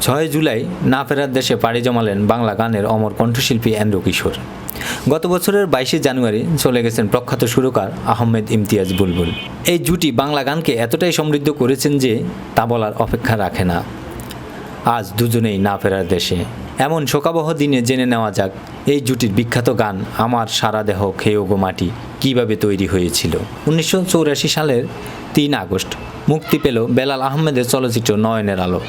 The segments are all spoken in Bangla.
6 জুলাই না ফেরার দেশে পাড়ি জমালেন বাংলা গানের অমর কণ্ঠশিল্পী এন্ড্রু কিশোর। গত বছরের 22 জানুয়ারি চলে গেছেন প্রখ্যাত সুরকার আহমেদ ইমতিয়াজ বুলবুল। এই জুটি বাংলা গানকে এতটাই সমৃদ্ধ করেছেন যে তা বলার অপেক্ষা রাখে না। আজ দুজনেই না ফেরার দেশে। এমন শোকাবহ দিনে জেনে নেওয়া যাক এই জুটির বিখ্যাত গান আমার সারা দেহ খেয়ে গো মাটি কীভাবে তৈরি হয়েছিল। 1984 সালের 3 আগস্ট মুক্তি পেল বেলাল আহমেদের চলচ্চিত্র নয়নের আলো।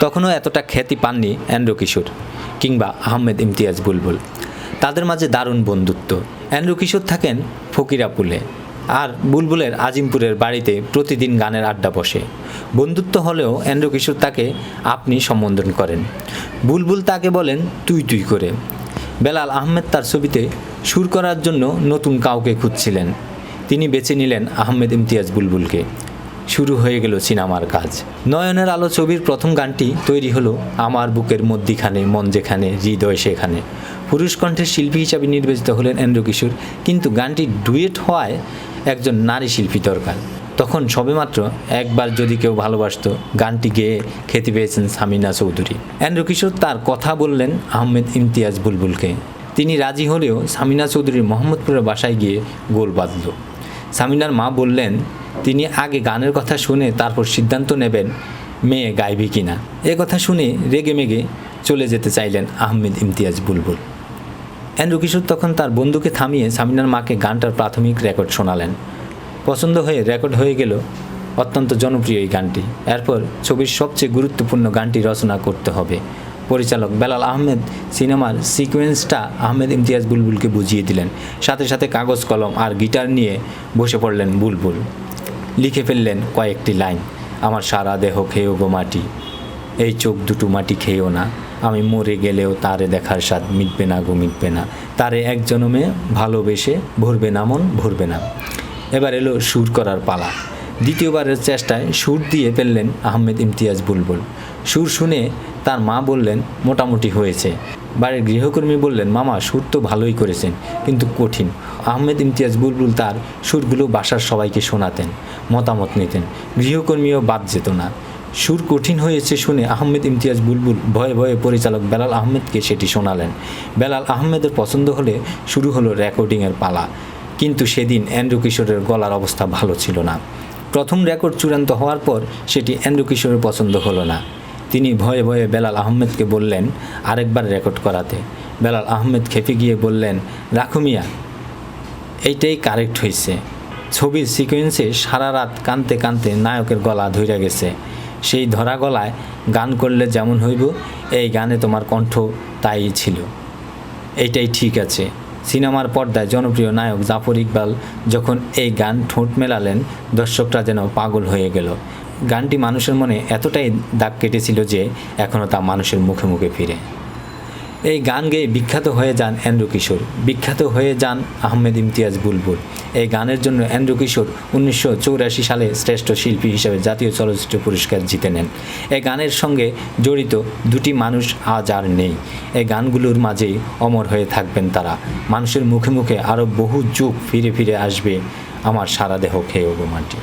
তখনও এতটা খ্যাতি পাননি এন্ড্রু কিশোর কিংবা আহমেদ ইমতিয়াজ বুলবুল। তাদের মাঝে দারুণ বন্ধুত্ব। এন্ড্রু কিশোর থাকেন ফকিরাপুলে, আর বুলবুলের আজিমপুরের বাড়িতে প্রতিদিন গানের আড্ডা বসে। বন্ধুত্ব হলেও এন্ড্রু কিশোর তাকে আপনি সম্বোধন করেন, বুলবুল তাকে বলেন তুই তুই করে। বেলাল আহমেদ তার ছবিতে সুর করার জন্য নতুন কাউকে খুঁজছিলেন, তিনি বেছে নিলেন আহমেদ ইমতিয়াজ বুলবুলকে। শুরু হয়ে গেল সিনেমার কাজ। নয়নের আলো ছবির প্রথম গানটি তৈরি হলো আমার বুকের মধ্যিখানে মন যেখানে হৃদয় সেখানে। পুরুষ কণ্ঠের শিল্পী হিসাবে নির্বাচিত হলেন এন্ড্রু কিশোর, কিন্তু গানটি ডুয়েট হওয়ায় একজন নারী শিল্পী দরকার। তখন সবেমাত্র একবার যদি কেউ ভালোবাসতো গানটি গেয়ে খ্যাতি পেয়েছেন সামিনা চৌধুরী। এন্ড্রু কিশোর তার কথা বললেন আহমেদ ইমতিয়াজ বুলবুলকে। তিনি রাজি হলেও সামিনা চৌধুরীর মোহাম্মদপুরের বাসায় গিয়ে গোল বাঁধল। সামিনার মা বললেন তিনি আগে গানের কথা শুনে তারপর সিদ্ধান্ত নেবেন মেয়ে গাইবে কিনা। এ কথা শুনে রেগে মেগে চলে যেতে চাইলেন আহমেদ ইমতিয়াজ বুলবুল। এন্ড্রু কিশোর তখন তার বন্ধুকে থামিয়ে সামিনার মাকে গানটার প্রাথমিক রেকর্ড শোনালেন। পছন্দ হয়ে রেকর্ড হয়ে গেল অত্যন্ত জনপ্রিয় এই গানটি। এরপর ছবির সবচেয়ে গুরুত্বপূর্ণ গানটি রচনা করতে হবে। পরিচালক বেলাল আহমেদ সিনেমার সিকোয়েন্সটা আহমেদ ইমতিয়াজ বুলবুলকে বুঝিয়ে দিলেন। সাথে সাথে কাগজ কলম আর গিটার নিয়ে বসে পড়লেন বুলবুল। লিখে ফেললেন কয়েকটি লাইন। আমার সারা দেহ খেয়েও গো মাটি, এই চোখ দুটো মাটি খেয়েও না, আমি মরে গেলেও তারে দেখার স্বাদ মিটবে না গো মিটবে না, তারে এক জনমে ভালোবেসে ভরবে না মন ভরবে না। এবার এলো সুর করার পালা। দ্বিতীয়বারের চেষ্টায় সুর দিয়ে ফেললেন আহমেদ ইমতিয়াজ বুলবুল। সুর শুনে তার মা বললেন মোটামুটি হয়েছে। বাড়ির গৃহকর্মী বললেন মামা সুর তো ভালোই করেছেন, কিন্তু কঠিন। আহমেদ ইমতিয়াজ বুলবুল তার সুরগুলো বাসার সবাইকে শোনাতেন, মতামত নিতেন। গৃহকর্মীও বাদ যেত না। সুর কঠিন হয়েছে শুনে আহমেদ ইমতিয়াজ বুলবুল ভয়ে ভয়ে পরিচালক বেলাল আহমেদকে সেটি শোনালেন। বেলাল আহমেদের পছন্দ হলে শুরু হলো রেকর্ডিংয়ের পালা। কিন্তু সেদিন এন্ড্রু কিশোরের গলার অবস্থা ভালো ছিল না। প্রথম রেকর্ড চূড়ান্ত হওয়ার পর সেটি এন্ড্রু কিশোরের পছন্দ হলো না। তিনি ভয়ে ভয়ে বেলাল আহমেদকে বললেন আরেকবার রেকর্ড করাতে। বেলাল আহমেদ খেপে গিয়ে বললেন রাখু মিয়া, এইটাই কারেক্ট হয়েছে। ছবির সিকোয়েন্সে সারা রাত কানতে কানতে নায়কের গলা ধইরা গেছে। সেই ধরা গলায় গান করলে যেমন হইব, এই গানে তোমার কণ্ঠ তাই ছিল, এইটাই ঠিক আছে। সিনেমার পর্দায় জনপ্রিয় নায়ক জাফর ইকবাল যখন এই গান ঠোঁট মেলালেন, দর্শকরা যেন পাগল হয়ে গেল। গানটি মানুষের মনে এতটাই দাগ কেটেছিল যে এখনও তা মানুষের মুখে মুখে ফিরে। এই গান গেয়ে বিখ্যাত হয়ে যান এন্ড্রু কিশোর, বিখ্যাত হয়ে যান আহমেদ ইমতিয়াজ বুলবুল। এই গানের জন্য এন্ড্রু কিশোর 1984 সালে শ্রেষ্ঠ শিল্পী হিসেবে জাতীয় চলচ্চিত্র পুরস্কার জিতে নেন। এই গানের সঙ্গে জড়িত দুটি মানুষ আজ আর নেই। এই গানগুলোর মাঝেই অমর হয়ে থাকবেন তারা। মানুষের মুখে মুখে আরও বহু যুগ ফিরে ফিরে আসবে আমার সারা দেহ খেয়ে গো মাটি।